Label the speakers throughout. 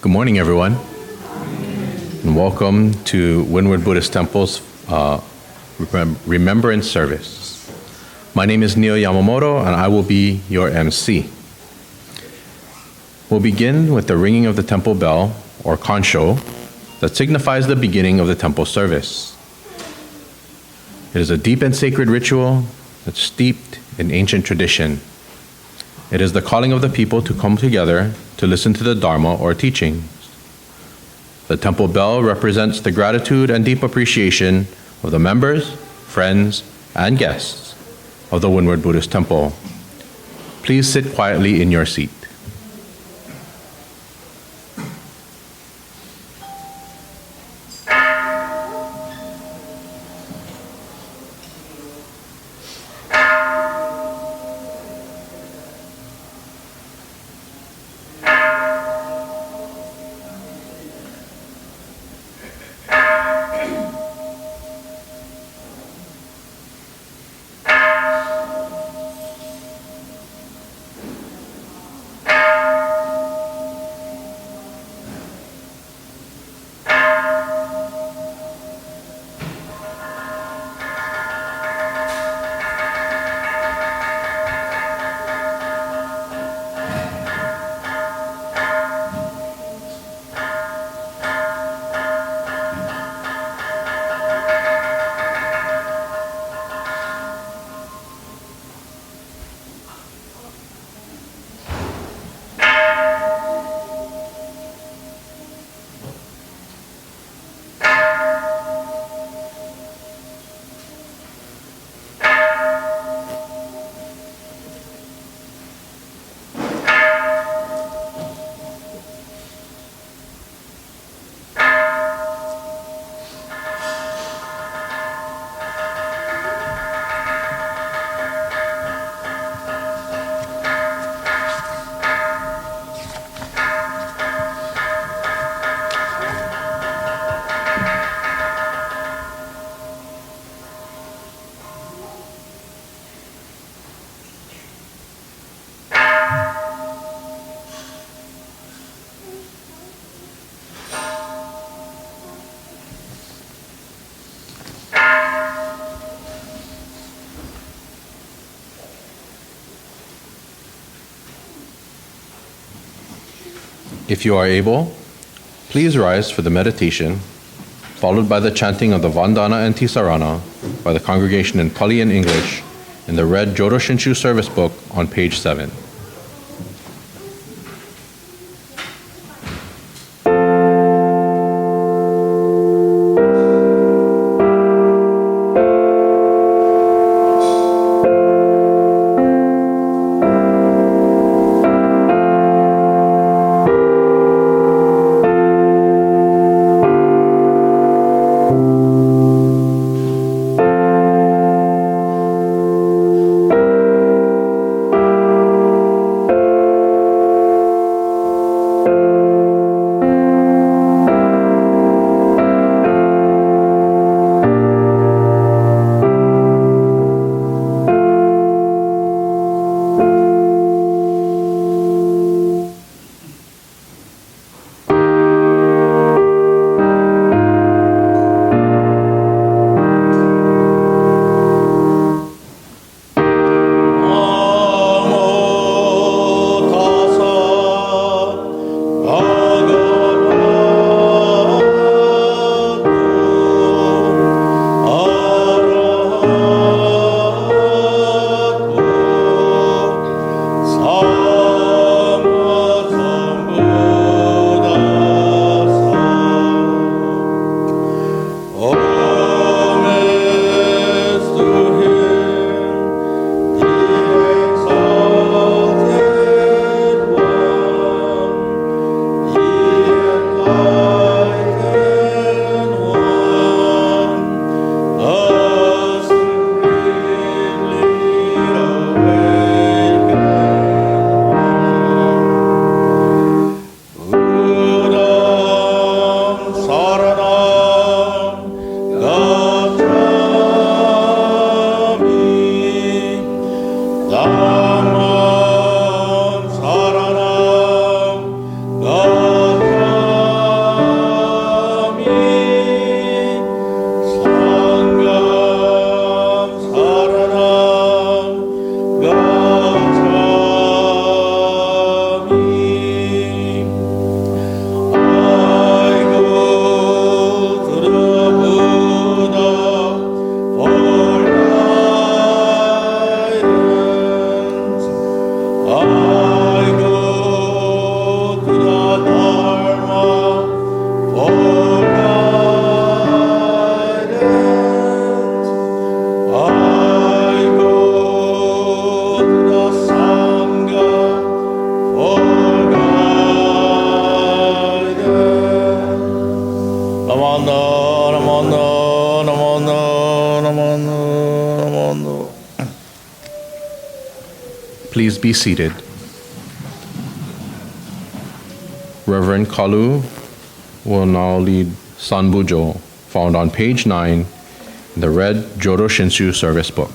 Speaker 1: Good morning, everyone, and welcome to Windward Buddhist Temple's Remembrance Service. My name is Neil Yamamoto, and I will be your MC. We'll begin with the ringing of the temple bell, or Kansho, that signifies the beginning of the temple service. It is a deep and sacred ritual that's steeped in ancient tradition. It is the calling of the people to come together to listen to the Dharma or teachings. The temple bell represents the gratitude and deep appreciation of the members, friends, and guests of the Windward Buddhist Temple. Please sit quietly in your seat. If you are able, please rise for the meditation, followed by the chanting of the Vandana Ti-Sarana by the congregation in Pali and English in the red Jodo Shinshu Service book on page 7. please be seated. Reverend Kalu will now lead Sanbujo, found on page 9 in the red Jodo Shinshu Service book.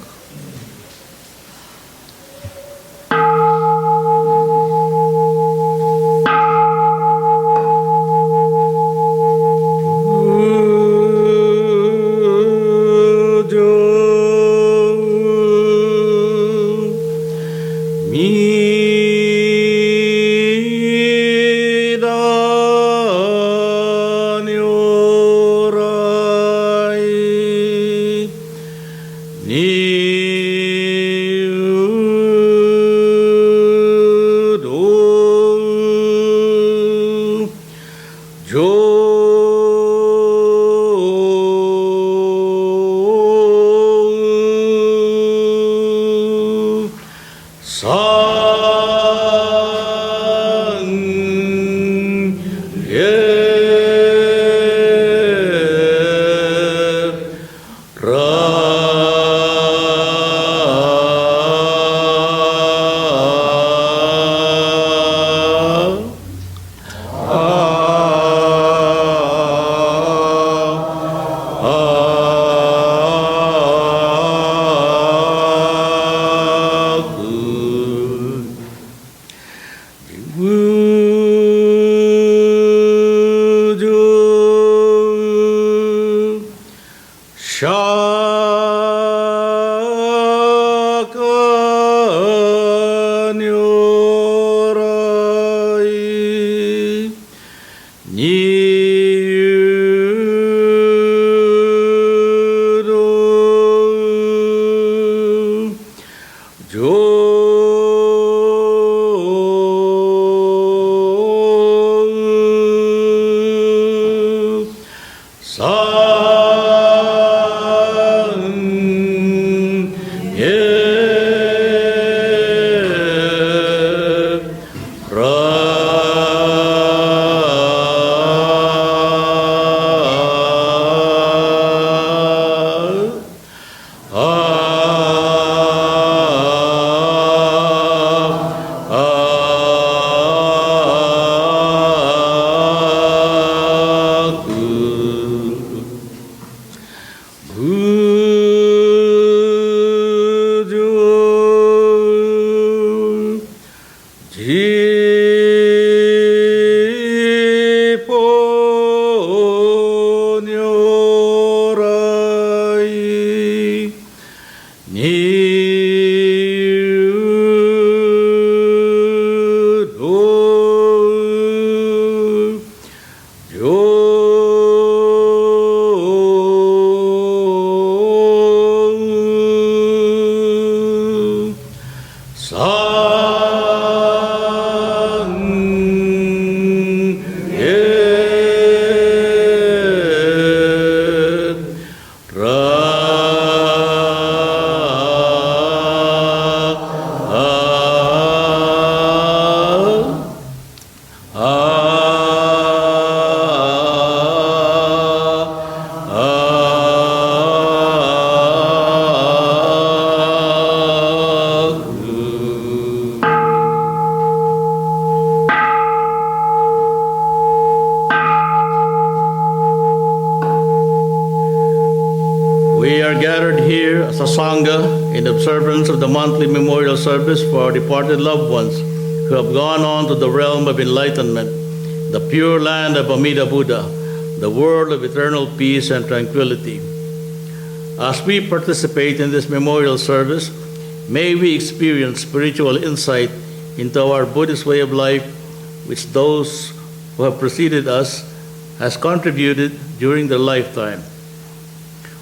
Speaker 2: In observance of the monthly memorial service for our departed loved ones who have gone on to the realm of enlightenment, the pure land of Amida Buddha, the world of eternal peace and tranquility. As we participate in this memorial service, may we experience spiritual insight into our Buddhist way of life, which those who have preceded us has contributed during their lifetime.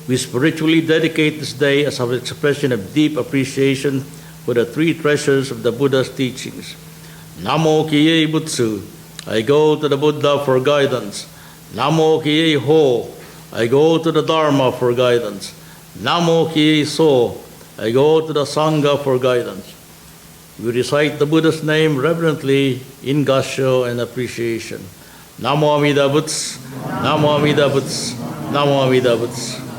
Speaker 2: We spiritually dedicate this day as an expression of deep appreciation for the three treasures of the Buddha's teachings. Namo Kiye Butsu, I go to the Buddha for guidance. Namo Kiye Ho, I go to the Dharma for guidance. Namo Kiye So, I go to the Sangha for guidance. We recite the Buddha's name reverently in Gassho and appreciation. Namo Amida Butsu, Namo Amida Butsu, Namo Amida Butsu.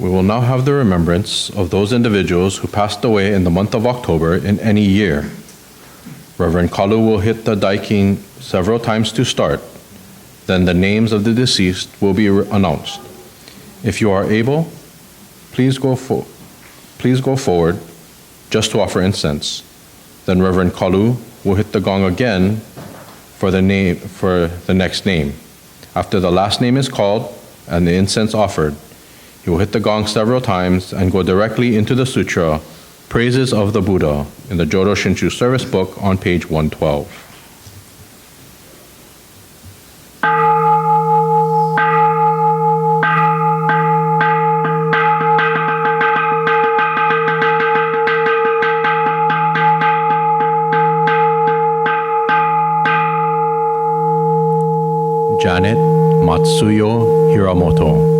Speaker 1: We will now have the remembrance of those individuals who passed away in the month of October in any year. Reverend Kalu will hit the daikin several times to start. Then the names of the deceased will be announced. If you are able, please go forward just to offer incense. Then Reverend Kalu will hit the gong again for the next name. After the last name is called and the incense offered, he will hit the gong several times and go directly into the sutra, Praises of the Buddha, in the Jodo Shinshu Service book on page 112. Janet Matsuyo Hiramoto.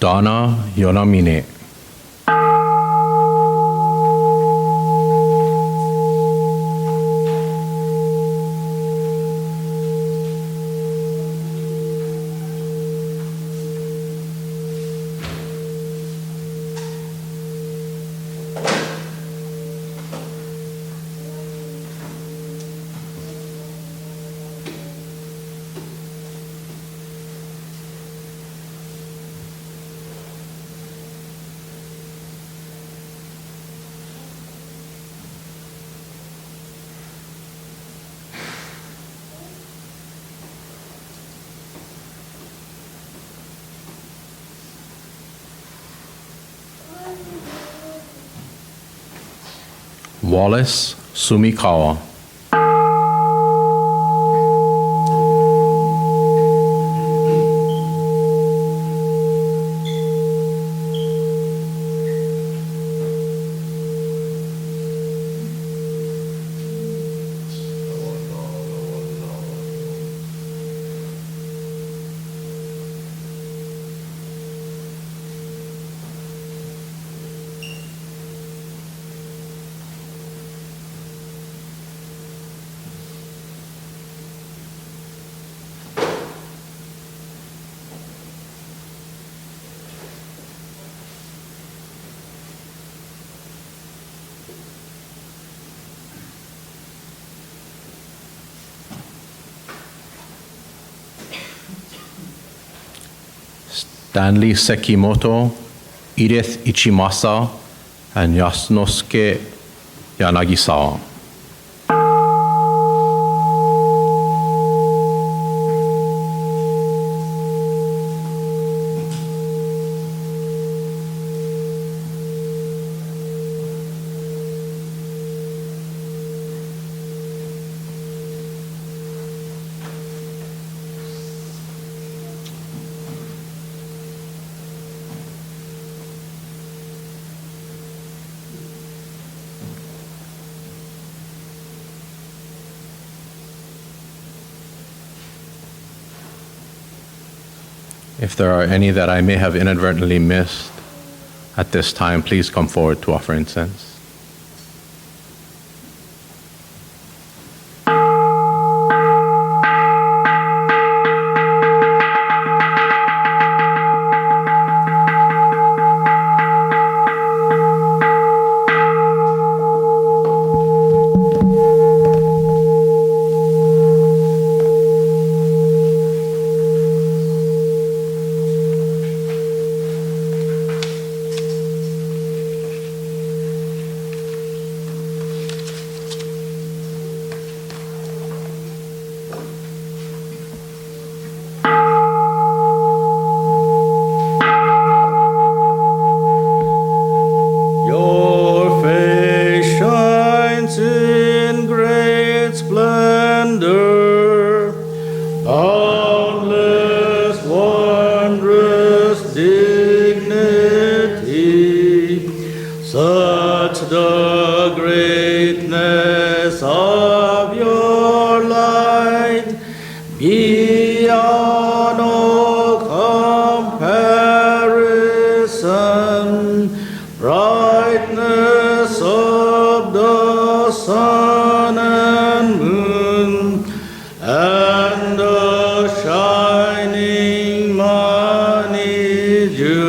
Speaker 1: Donna Yonamine. Wallace Sumikawa. Stanley Sekimoto, Edith Ichimasa, and Yasunosuke Yanagisawa. If there are any that I may have inadvertently missed at this time, please come forward to offer incense.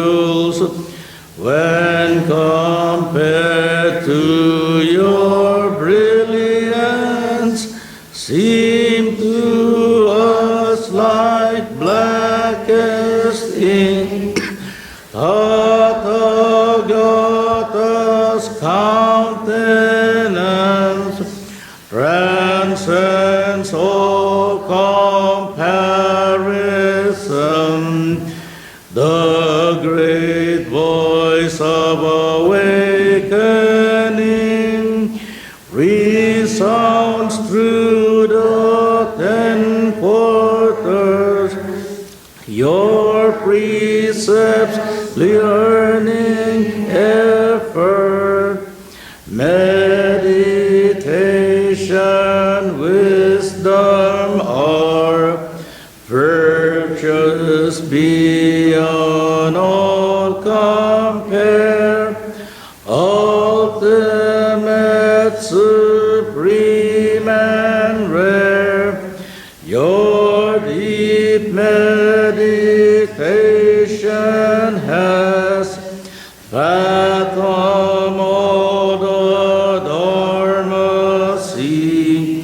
Speaker 2: rules, when compared to your brilliance, seem to us like blackest ink. Tathagata's countenance transcends all comparison. The great voice of awakening resounds through the 10 quarters. Your precepts, learning, effort, meditation, wisdom are virtues beyond all compare, ultimate, supreme, and rare. Your deep meditation has fathomed all the Dharma sea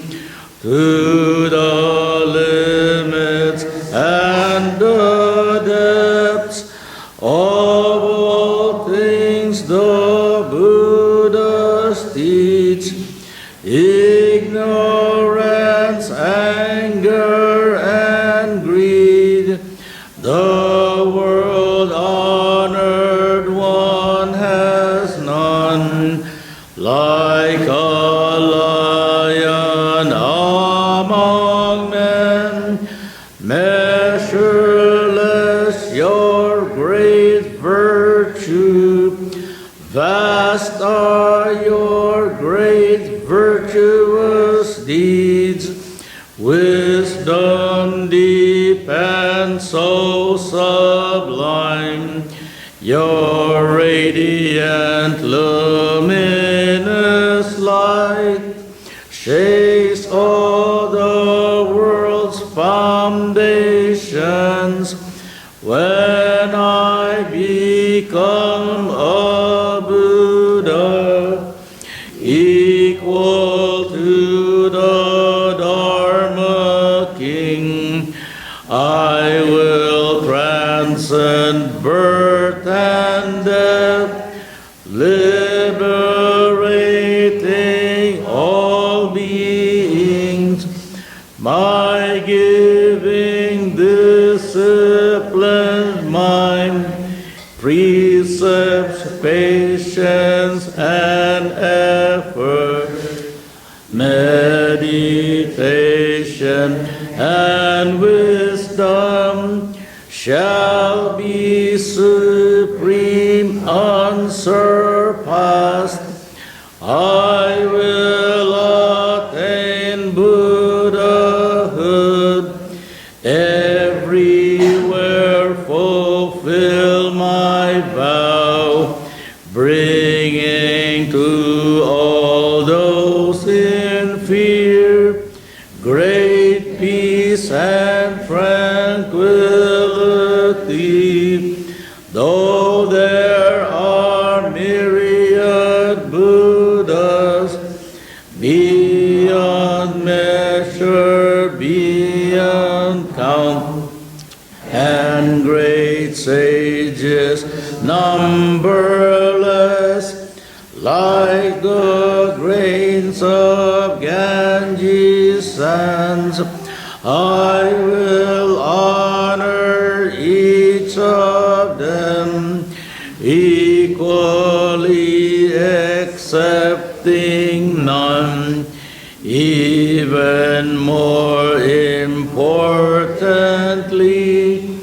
Speaker 2: to the limits and the depths of all things the Buddha teach. Ignorance, anger, and greed, the world honored one has none. Like a lion among men, measureless your great virtue, vast are your great virtuous deeds, wisdom deep and so sublime. Your radiant luminous light shakes all the world's foundations. When I become a Buddha, equal to the Dharma King, I will transcend birth and death, liberating all beings. My giving disciplined mind, precepts, patience, and effort, meditation, and wisdom shall be supreme, unsurpassed. I will attain Buddhahood, everywhere fulfill my vow, bringing to all those in fear great peace and tranquility. Though there are myriad Buddhas, beyond measure, beyond count, and great sages numberless, like the grains of Ganges sands, I will honor each of them, equally accepting none. Even more importantly,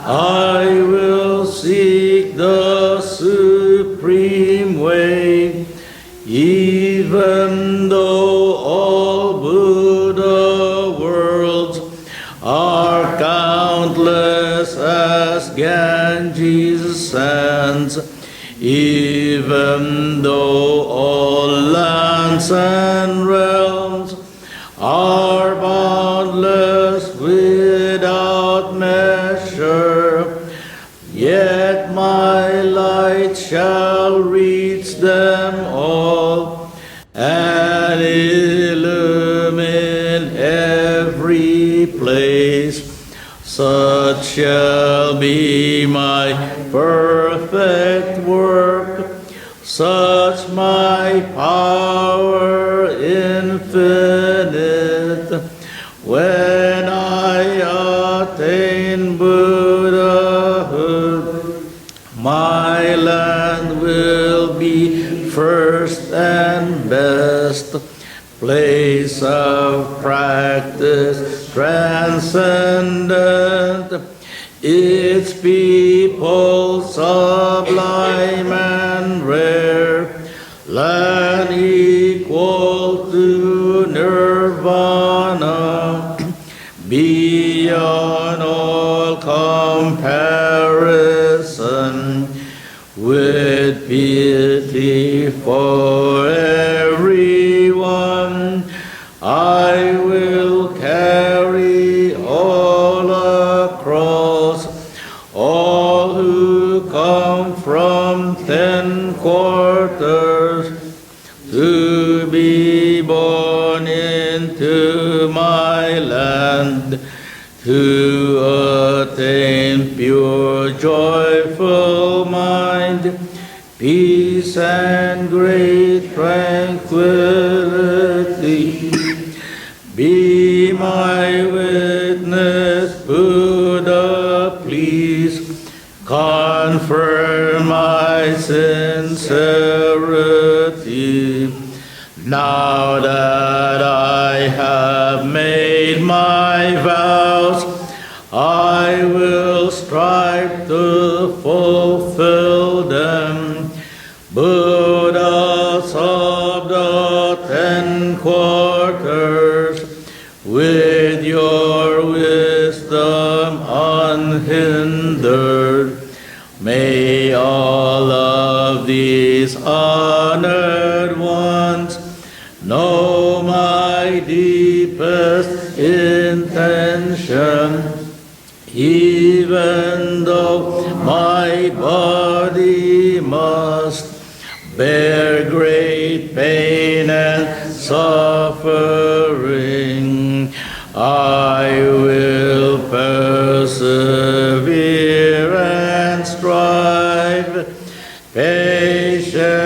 Speaker 2: I will seek the supreme way, even though all Buddha worlds are countless as Ganges sands, even though all lands and realms are boundless without measure, yet my light shall reach them all and illumine every place. Such shall be my perfect work, such my power infinite. When I attain Buddhahood, my land will be first and best, place of practice transcendent, its people sublime and rare, land equal to nirvana, beyond all comparison, with pity for everyone, I will carry all across, all who come from 10 quarters to be born into my land, to attain pure joyful mind, peace and great tranquility. Be my witness, Buddha, please confirm my sincerity. Now that I have made my vows, I will strive to fulfill them. Buddhas of the 10 quarters, with your wisdom unhindered, may all of these honored ones know my deepest intention, even though my body must bear great pain and suffering. I will persevere and strive patiently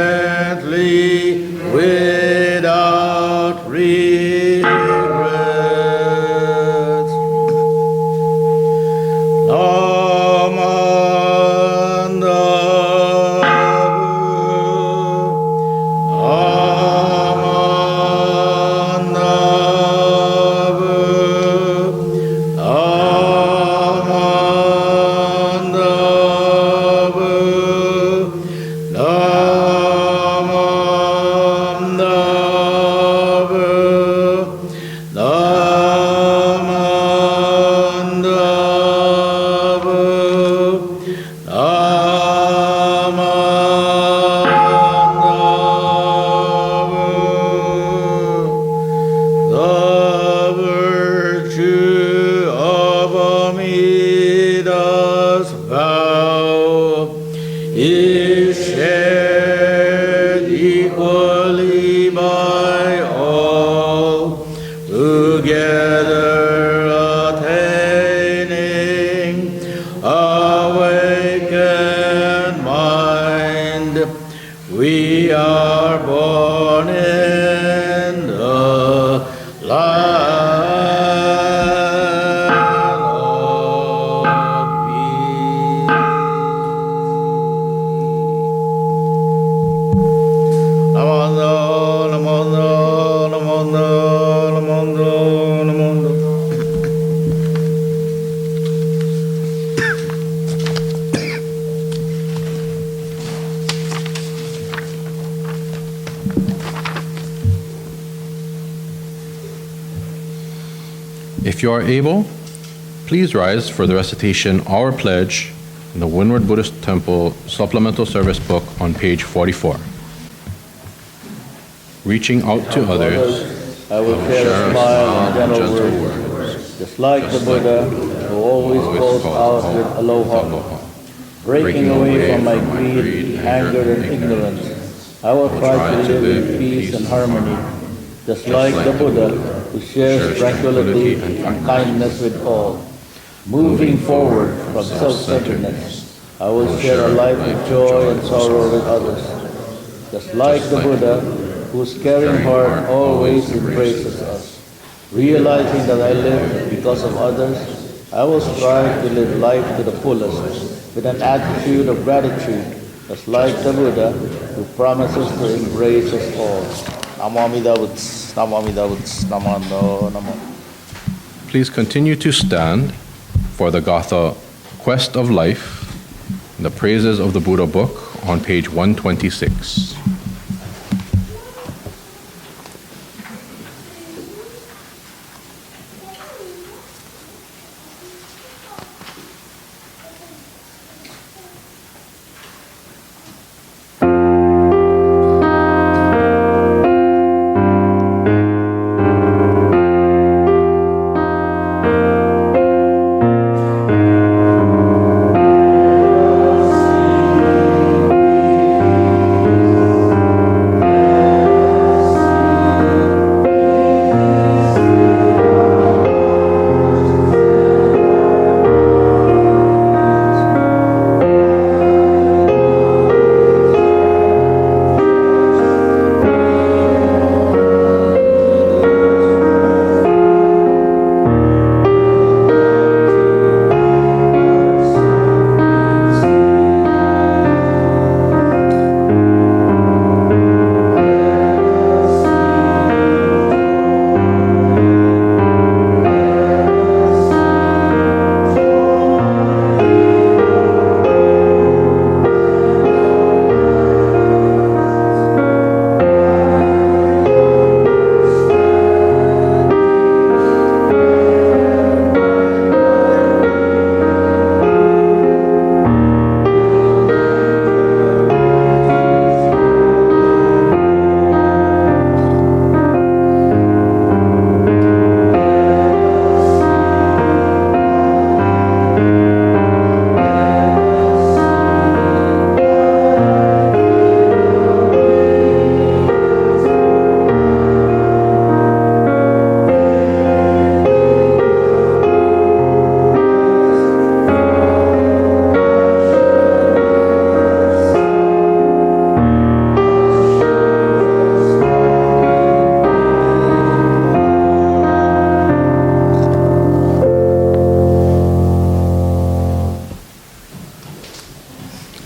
Speaker 2: without regrets.
Speaker 1: If you are able, please rise for the recitation Our Pledge in the Windward Buddhist Temple Supplemental Service Book on page 44. Reaching out to others,
Speaker 2: I will share a smile and gentle words, just like the Buddha who always goes out with aloha, breaking away from my greed anger, and ignorance. I will try to live in peace and harmony, just like the Buddha, who shares tranquility and kindness with all. Moving forward from self-centeredness, I will share a life of joy and sorrow with others, just like the Buddha, whose caring heart always embraces us. Realizing that I live because of others, I will strive to live life to the fullest with an attitude of gratitude, just like the Buddha, who promises to embrace us all. Namo Amida Butsu, Namo Amida Butsu, Namo Ando, Namo.
Speaker 1: Please continue to stand for the Gatha Quest of Life, the Praises of the Buddha book on page 126.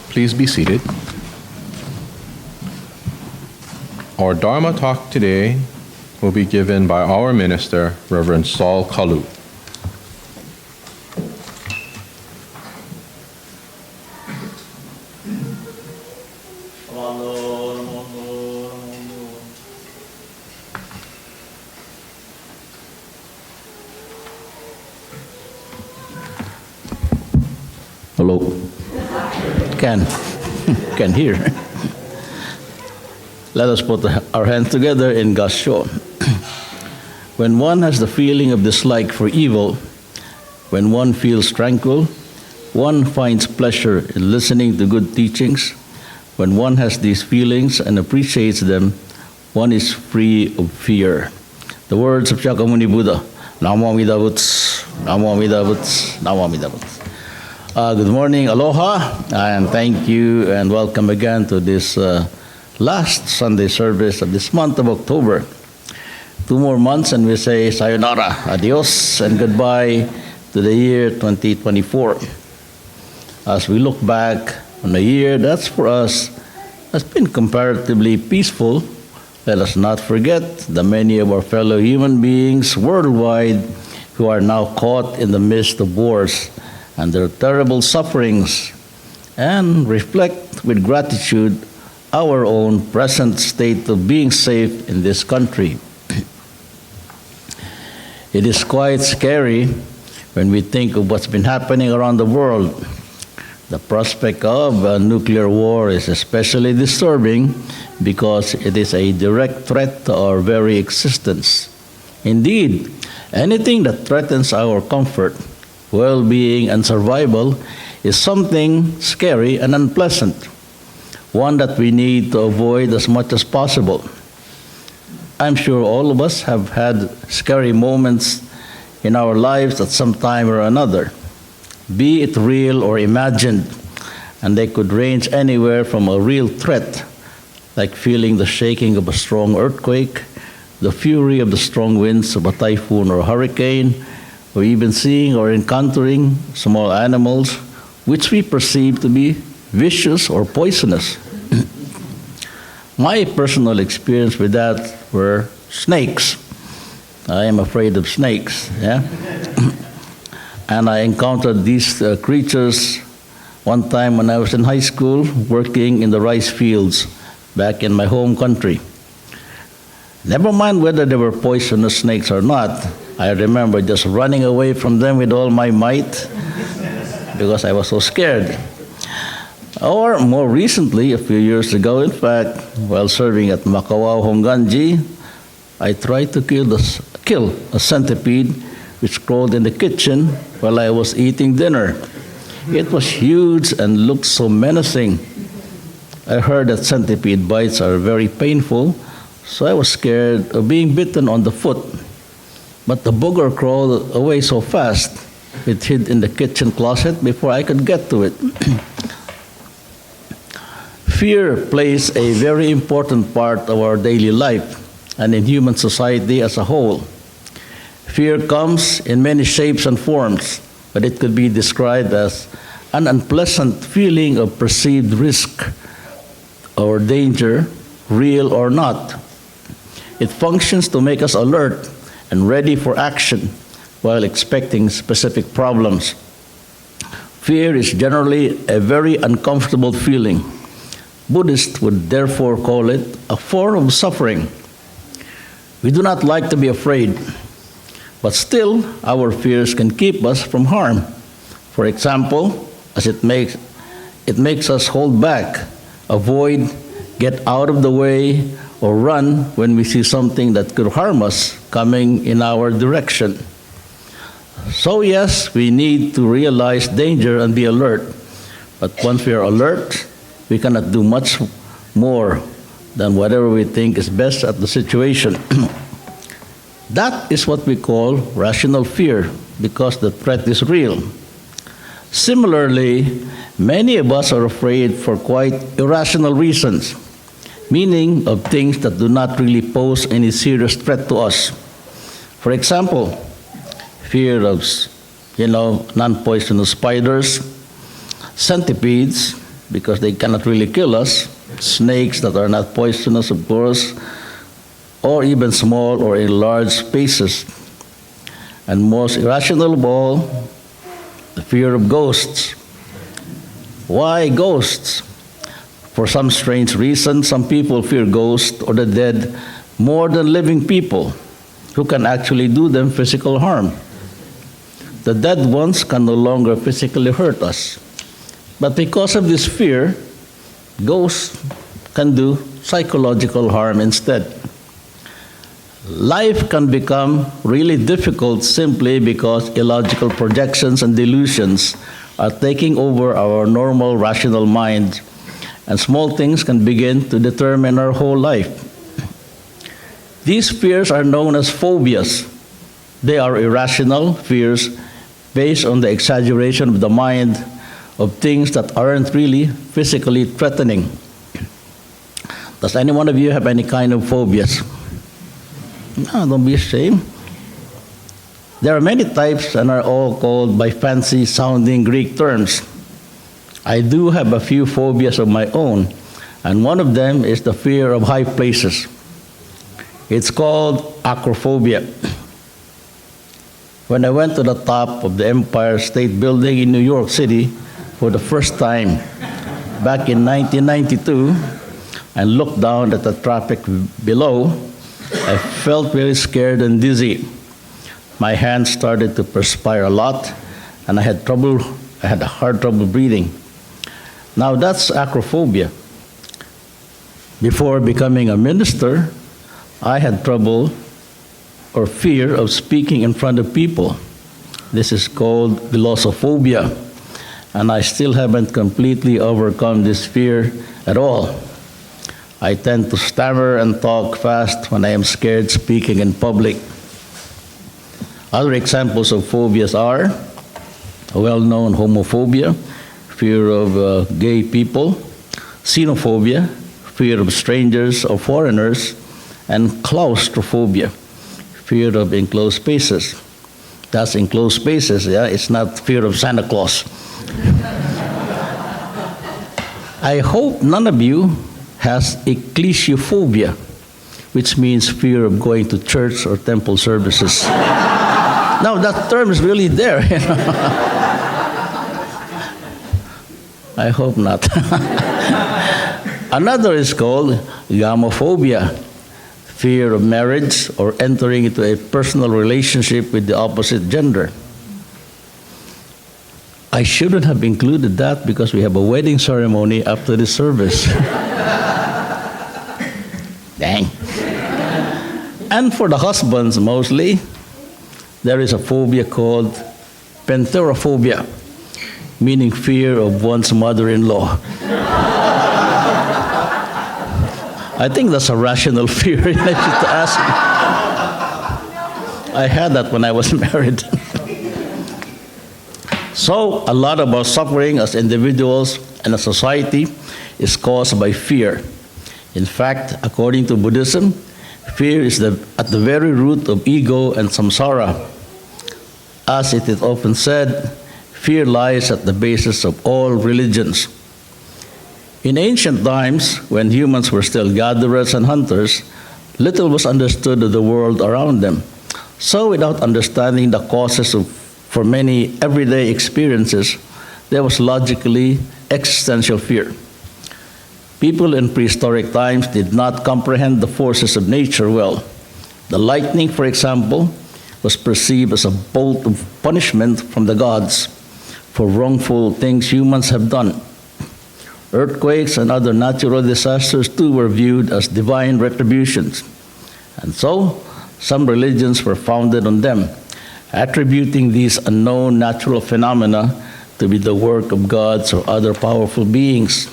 Speaker 1: Please be seated. Our Dharma talk today will be given by our minister, Reverend Saul Kalu.
Speaker 2: Hello. Can hear. Let us put our hands together in Kansho. When one has the feeling of dislike for evil, when one feels tranquil, one finds pleasure in listening to good teachings. When one has these feelings and appreciates them, one is free of fear. The words of Shakyamuni Buddha, Namo Amida Butsu, Namo Amida Butsu, Namo Amida Butsu. Good morning, aloha, and thank you and welcome again to this last Sunday service of this month of October. 2 more months and we say sayonara, adios, and goodbye to the year 2024. As we look back on a year that's for us has been comparatively peaceful, let us not forget the many of our fellow human beings worldwide who are now caught in the midst of wars and their terrible sufferings, and reflect with gratitude our own present state of being safe in this country. It is quite scary when we think of what's been happening around the world. The prospect of a nuclear war is especially disturbing because it is a direct threat to our very existence. Indeed, anything that threatens our comfort, well-being, and survival is something scary and unpleasant. one that we need to avoid as much as possible. I'm sure all of us have had scary moments in our lives at some time or another, be it real or imagined, and they could range anywhere from a real threat, like feeling the shaking of a strong earthquake, the fury of the strong winds of a typhoon or hurricane, or even seeing or encountering small animals which we perceive to be vicious or poisonous. My personal experience with that were snakes. I am afraid of snakes, yeah? And I encountered these creatures one time when I was in high school working in the rice fields back in my home country. Never mind whether they were poisonous snakes or not, I remember just running away from them with all my might because I was so scared. Or more recently, a few years ago, in fact, while serving at Makawao, Hongwanji, I tried to kill a centipede which crawled in the kitchen while I was eating dinner. It was huge and looked so menacing. I heard that centipede bites are very painful, so I was scared of being bitten on the foot. But the booger crawled away so fast, it hid in the kitchen closet before I could get to it. Fear plays a very important part of our daily life and in human society as a whole. Fear comes in many shapes and forms, but it could be described as an unpleasant feeling of perceived risk or danger, real or not. It functions to make us alert and ready for action while expecting specific problems. Fear is generally a very uncomfortable feeling. Buddhists would therefore call it a form of suffering. We do not like to be afraid, but still our fears can keep us from harm. For example, as it makes us hold back, avoid, get out of the way, or run when we see something that could harm us coming in our direction. So yes, we need to realize danger and be alert. But once we are alert, we cannot do much more than whatever we think is best at the situation. That is what we call rational fear, because the threat is real. Similarly, many of us are afraid for quite irrational reasons, meaning of things that do not really pose any serious threat to us. For example, fear of, non-poisonous spiders, centipedes, because they cannot really kill us, snakes that are not poisonous, of course, or even small or in large spaces. And most irrational of all, the fear of ghosts. Why ghosts? For some strange reason, some people fear ghosts or the dead more than living people who can actually do them physical harm. The dead ones can no longer physically hurt us. But because of this fear, ghosts can do psychological harm instead. Life can become really difficult simply because illogical projections and delusions are taking over our normal rational mind, and small things can begin to determine our whole life. These fears are known as phobias. They are irrational fears based on the exaggeration of the mind of things that aren't really physically threatening. Does any one of you have any kind of phobias? No, don't be ashamed. There are many types and are all called by fancy sounding Greek terms. I do have a few phobias of my own, and one of them is the fear of high places. It's called acrophobia. When I went to the top of the Empire State Building in New York City for the first time back in 1992 and looked down at the traffic below, I felt very scared and dizzy. My hands started to perspire a lot, and I had hard trouble breathing. Now that's acrophobia. Before becoming a minister, I had trouble or fear of speaking in front of people. This is called glossophobia. and I still haven't completely overcome this fear at all. I tend to stammer and talk fast when I am scared speaking in public. Other examples of phobias are a well-known homophobia, fear of gay people, xenophobia, fear of strangers or foreigners, and claustrophobia, fear of enclosed spaces. That's enclosed spaces, yeah? It's not fear of Santa Claus. I hope none of you has ecclesiophobia, which means fear of going to church or temple services. Now, that term is really there. You know? I hope not. Another is called gamophobia, fear of marriage or entering into a personal relationship with the opposite gender. I shouldn't have included that because we have a wedding ceremony after this service. Dang. And for the husbands mostly, there is a phobia called penterophobia, meaning fear of one's mother-in-law. I think that's a rational fear. You should ask me. I had that when I was married. So, a lot of our suffering as individuals and as society is caused by fear. In fact, according to Buddhism, fear is at the very root of ego and samsara. As it is often said, fear lies at the basis of all religions. In ancient times, when humans were still gatherers and hunters, little was understood of the world around them. So without understanding the causes for many everyday experiences, there was logically existential fear. People in prehistoric times did not comprehend the forces of nature well. The lightning, for example, was perceived as a bolt of punishment from the gods for wrongful things humans have done. Earthquakes and other natural disasters too were viewed as divine retributions. And so, some religions were founded on them, attributing these unknown natural phenomena to be the work of gods or other powerful beings.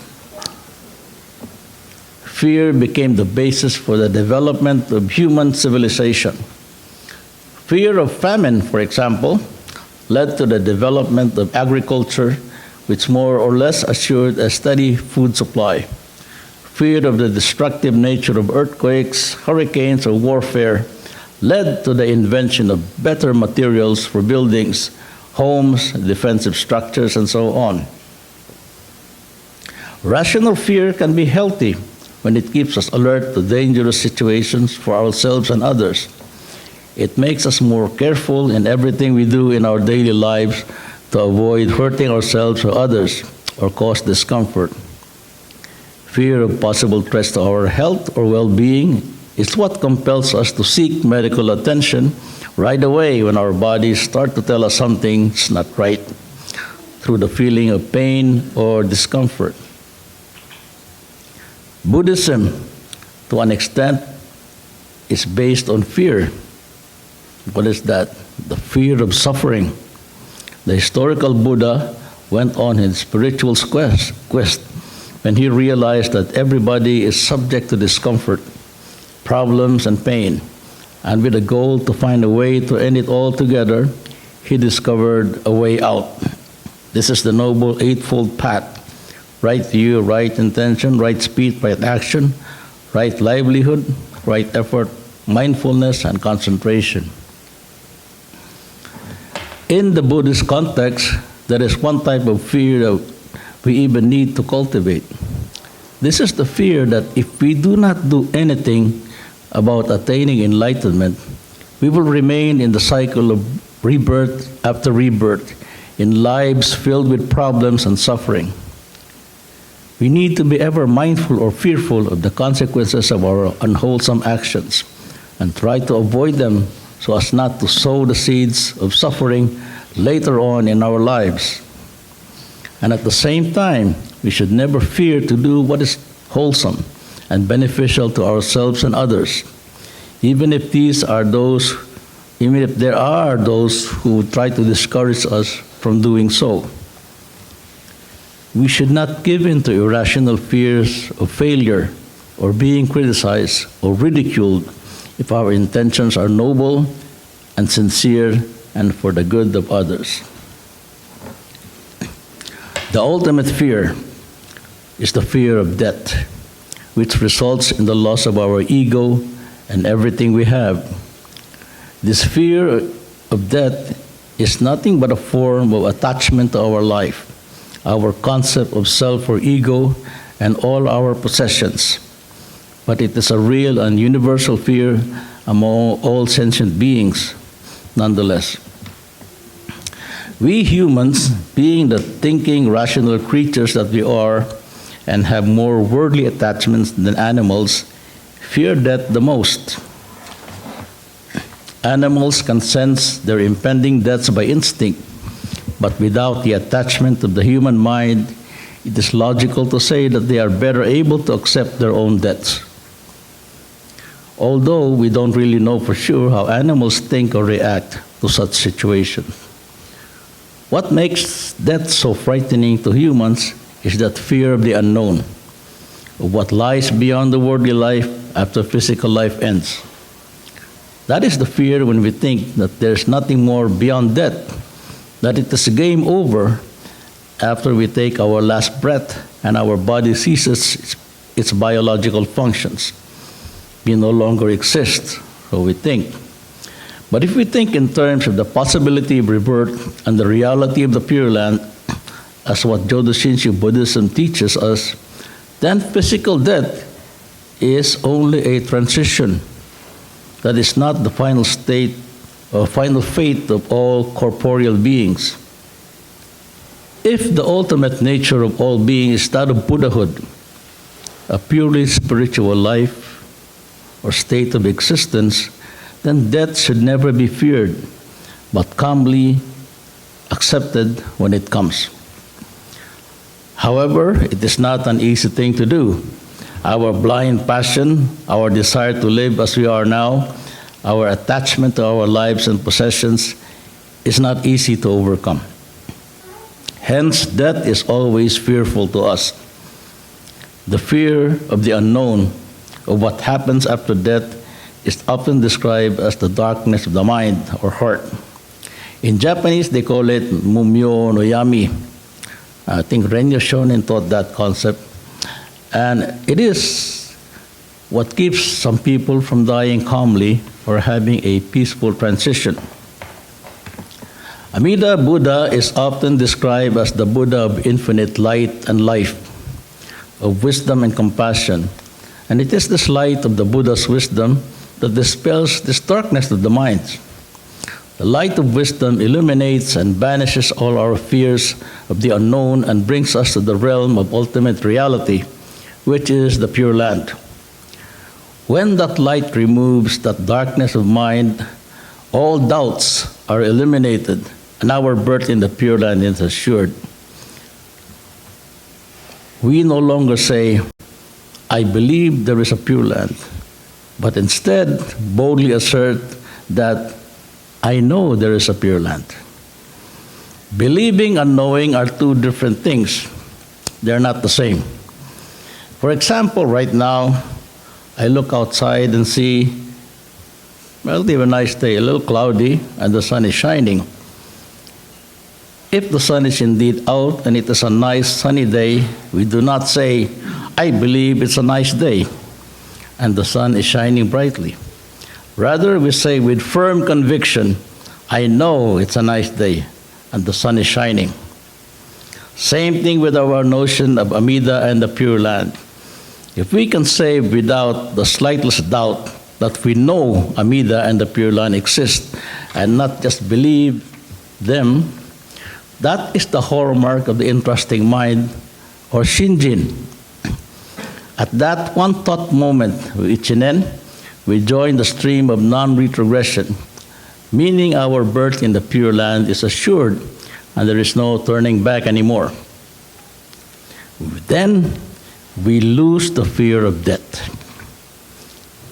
Speaker 2: Fear became the basis for the development of human civilization. Fear of famine, for example, led to the development of agriculture, which more or less assured a steady food supply. Fear of the destructive nature of earthquakes, hurricanes, or warfare led to the invention of better materials for buildings, homes, defensive structures, and so on. Rational fear can be healthy when it keeps us alert to dangerous situations for ourselves and others. It makes us more careful in everything we do in our daily lives to avoid hurting ourselves or others or cause discomfort. Fear of possible threats to our health or well-being is what compels us to seek medical attention right away when our bodies start to tell us something's not right, through the feeling of pain or discomfort. Buddhism, to an extent, is based on fear. What is that? The fear of suffering. The historical Buddha went on his spiritual quest when he realized that everybody is subject to discomfort, problems, and pain. And with a goal to find a way to end it all together, he discovered a way out. This is the Noble Eightfold Path. Right view, right intention, right speech, right action, right livelihood, right effort, mindfulness, and concentration. In the Buddhist context, there is one type of fear that we even need to cultivate. This is the fear that if we do not do anything about attaining enlightenment, we will remain in the cycle of rebirth after rebirth, in lives filled with problems and suffering. We need to be ever mindful or fearful of the consequences of our unwholesome actions and try to avoid them so as not to sow the seeds of suffering later on in our lives. And at the same time, we should never fear to do what is wholesome and beneficial to ourselves and others, even if there are those who try to discourage us from doing so. We should not give in to irrational fears of failure or being criticized or ridiculed if our intentions are noble and sincere and for the good of others. The ultimate fear is the fear of death, which results in the loss of our ego and everything we have. This fear of death is nothing but a form of attachment to our life, our concept of self or ego, and all our possessions. But it is a real and universal fear among all sentient beings, nonetheless. We humans, being the thinking, rational creatures that we are, and have more worldly attachments than animals, fear death the most. Animals can sense their impending deaths by instinct, but without the attachment of the human mind, it is logical to say that they are better able to accept their own deaths. Although we don't really know for sure how animals think or react to such situations. What makes death so frightening to humans is that fear of the unknown, of what lies beyond the worldly life after physical life ends. That is the fear when we think that there's nothing more beyond death, that it is game over after we take our last breath and our body ceases its biological functions. We no longer exist, so we think. But if we think in terms of the possibility of rebirth and the reality of the Pure Land, as what Jodo Shinshu Buddhism teaches us, then physical death is only a transition. That is not the final state or final fate of all corporeal beings. If the ultimate nature of all beings is that of Buddhahood, a purely spiritual life or state of existence, then death should never be feared, but calmly accepted when it comes. However, it is not an easy thing to do. Our blind passion, our desire to live as we are now, our attachment to our lives and possessions is not easy to overcome. Hence, death is always fearful to us. The fear of the unknown, of what happens after death, is often described as the darkness of the mind or heart. In Japanese, they call it mumyo no yami. I think Renya Shonin taught that concept. And it is what keeps some people from dying calmly or having a peaceful transition. Amida Buddha is often described as the Buddha of infinite light and life, of wisdom and compassion. And it is this light of the Buddha's wisdom that dispels this darkness of the mind. The light of wisdom illuminates and banishes all our fears of the unknown and brings us to the realm of ultimate reality, which is the Pure Land. When that light removes that darkness of mind, all doubts are eliminated, and our birth in the Pure Land is assured. We no longer say, I believe there is a Pure Land, but instead boldly assert that I know there is a Pure Land. Believing and knowing are two different things. They're not the same. For example, right now, I look outside and see, well, it's a nice day, a little cloudy, and the sun is shining. If the sun is indeed out and it is a nice sunny day, we do not say, I believe it's a nice day, and the sun is shining brightly. Rather, we say with firm conviction, I know it's a nice day, and the sun is shining. Same thing with our notion of Amida and the Pure Land. If we can say without the slightest doubt that we know Amida and the Pure Land exist, and not just believe them, that is the hallmark of the interesting mind, or Shinjin. At that one thought moment, Ichinen, we join the stream of non-retrogression, meaning our birth in the Pure Land is assured and there is no turning back anymore. Then we lose the fear of death.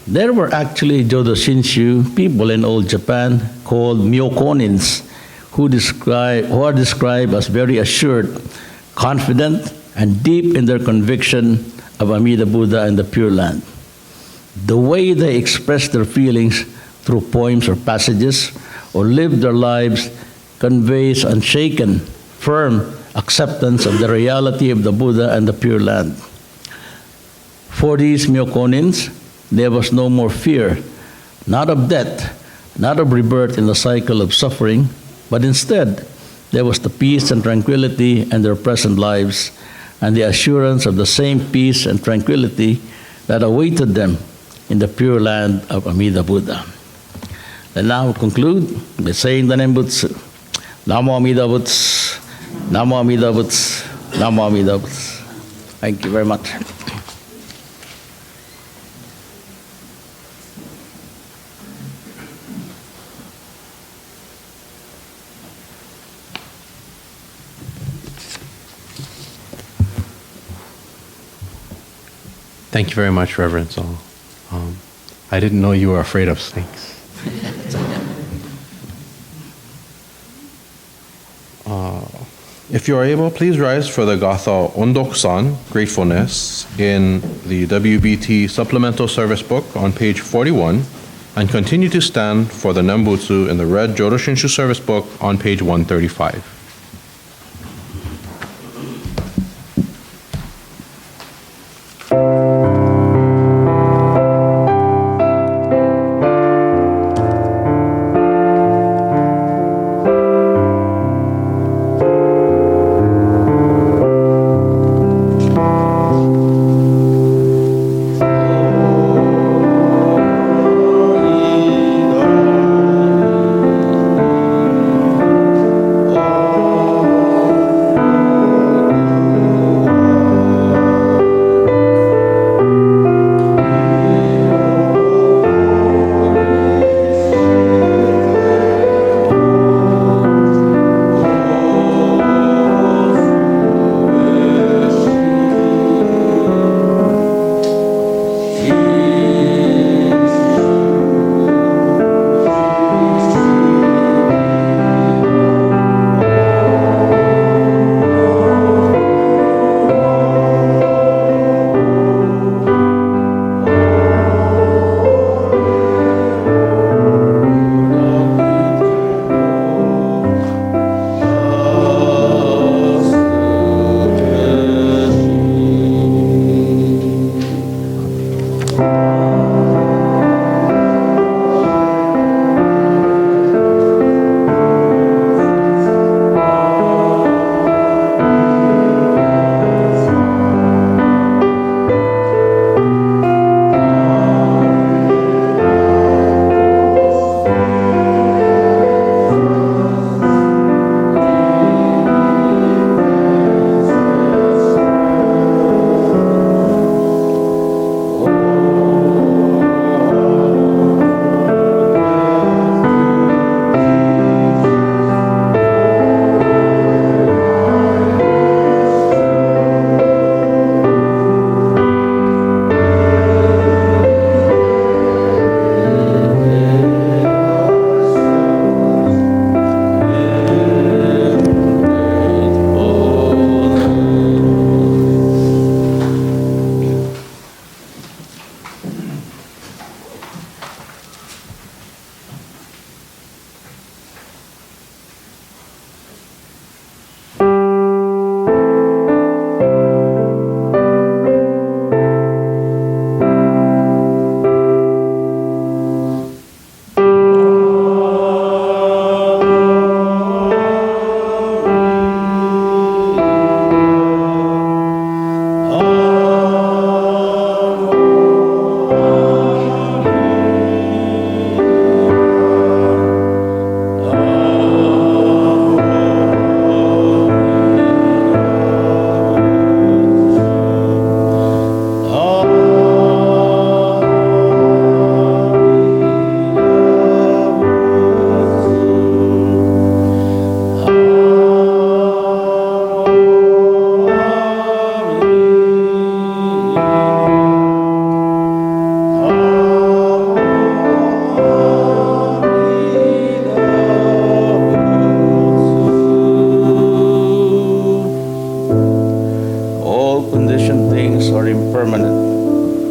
Speaker 2: There were actually Jodo Shinshu people in old Japan called Myokonins who are described as very assured confident and deep in their conviction of Amida Buddha and the Pure Land. The way they express their feelings through poems or passages or live their lives conveys unshaken, firm acceptance of the reality of the Buddha and the Pure Land. For these Myokonins, there was no more fear, not of death, not of rebirth in the cycle of suffering, but instead, there was the peace and tranquility in their present lives and the assurance of the same peace and tranquility that awaited them in the Pure Land of Amida Buddha. And now we'll conclude by saying the Nembutsu. Namo Amida Butsu, Namo Amida Butsu, Namo Amida Butsu. Thank you very much.
Speaker 1: Thank you very much, Reverend Saul. I didn't know you were afraid of snakes. If you are able, please rise for the Gatha Ondokusan, Gratefulness, in the WBT Supplemental Service Book on page 41, and continue to stand for the Nembutsu in the red Jodo Shinshu Service Book on page 135.
Speaker 2: Oh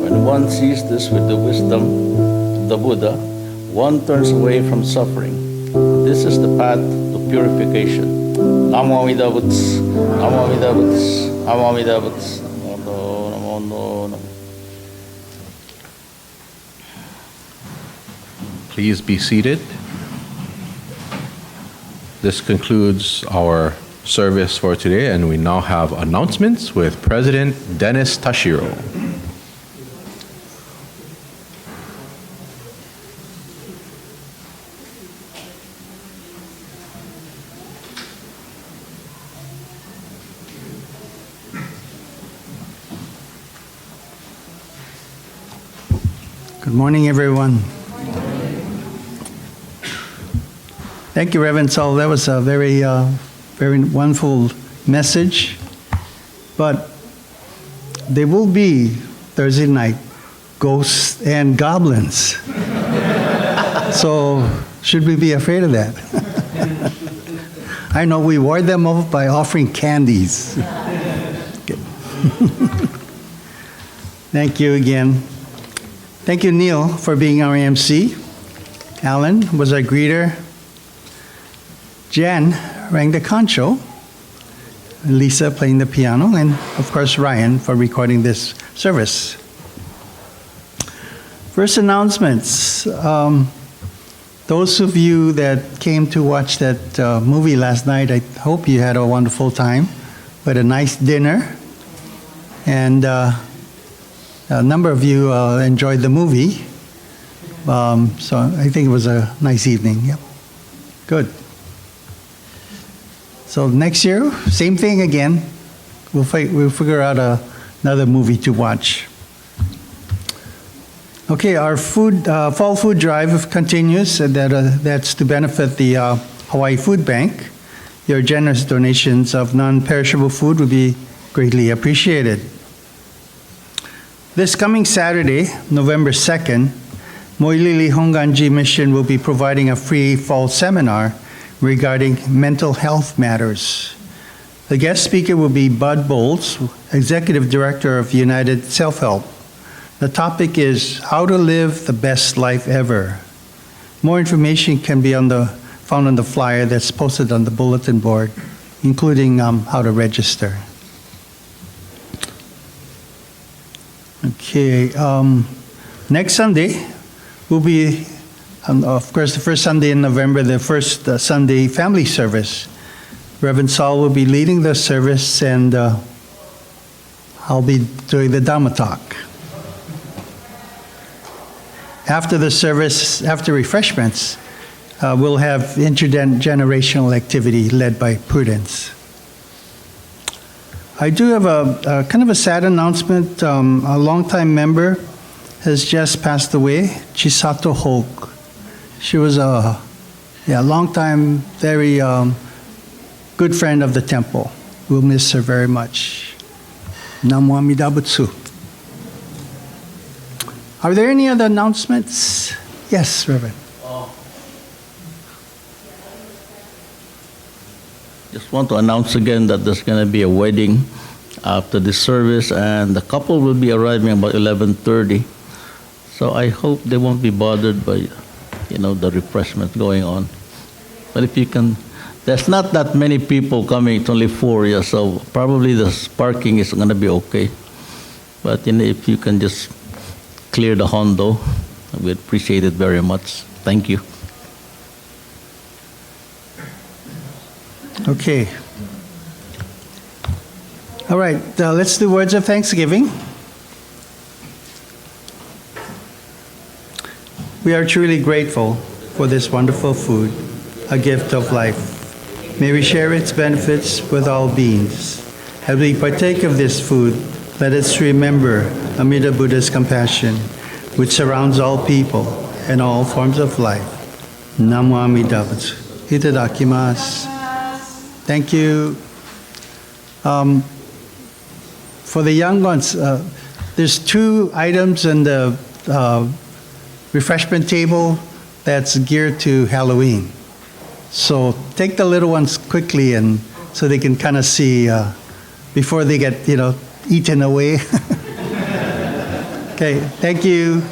Speaker 2: When one sees this with the wisdom of the Buddha, one turns away from suffering. This is the path to purification. Namo Amida Butsu, Namo Amida Butsu, Namo Amida Butsu, Namo Namo.
Speaker 1: Please be seated. This concludes our service for today, and we now have announcements with President Dennis Tashiro.
Speaker 3: Good morning, everyone. Thank you, Reverend Saul. That was a very wonderful message. But there will be, Thursday night, ghosts and goblins. So, should we be afraid of that? I know we ward them off by offering candies. Thank you again. Thank you, Neil, for being our MC. Alan was our greeter. Jan rang the Kansho. Lisa playing the piano. And, of course, Ryan for recording this service. First announcements. Those of you that came to watch that movie last night, I hope you had a wonderful time. We had a nice dinner. And a number of you enjoyed the movie. So I think it was a nice evening. Yep. Good. So next year, same thing again. We'll figure out another movie to watch. Okay, our fall food drive continues. And that's to benefit the Hawaii Food Bank. Your generous donations of non-perishable food would be greatly appreciated. This coming Saturday, November 2nd, Moilili Hongwanji Mission will be providing a free fall seminar regarding mental health matters. The guest speaker will be Bud Bowles, Executive Director of United Self-Help. The topic is How to Live the Best Life Ever. More information can be found on the flyer that's posted on the bulletin board, including how to register. Okay, next Sunday will be, of course, the first Sunday in November, the first Sunday family service. Reverend Saul will be leading the service, and I'll be doing the Dharma Talk. After the service, after refreshments, we'll have intergenerational activity led by Prudence. I do have a kind of a sad announcement. A longtime member has just passed away, Chisato Hoke. She was a longtime, very good friend of the temple. We'll miss her very much. Namo Amida Butsu. Are there any other announcements? Yes, Reverend.
Speaker 2: Just want to announce again that there's going to be a wedding after this service, and the couple will be arriving about 11:30. So I hope they won't be bothered by, the refreshment going on. But if you can, there's not that many people coming. It's only 4, so probably the parking is going to be okay. But if you can just clear the Hondo, we appreciate it very much. Thank you.
Speaker 3: Okay. All right, let's do words of thanksgiving. We are truly grateful for this wonderful food, a gift of life. May we share its benefits with all beings. As we partake of this food, let us remember Amida Buddha's compassion, which surrounds all people and all forms of life. Namo Amida Butsu. Itadakimasu. Thank you. For the young ones, there's 2 items in the refreshment table that's geared to Halloween. So take the little ones quickly, and so they can kind of see before they get eaten away. Okay, thank you.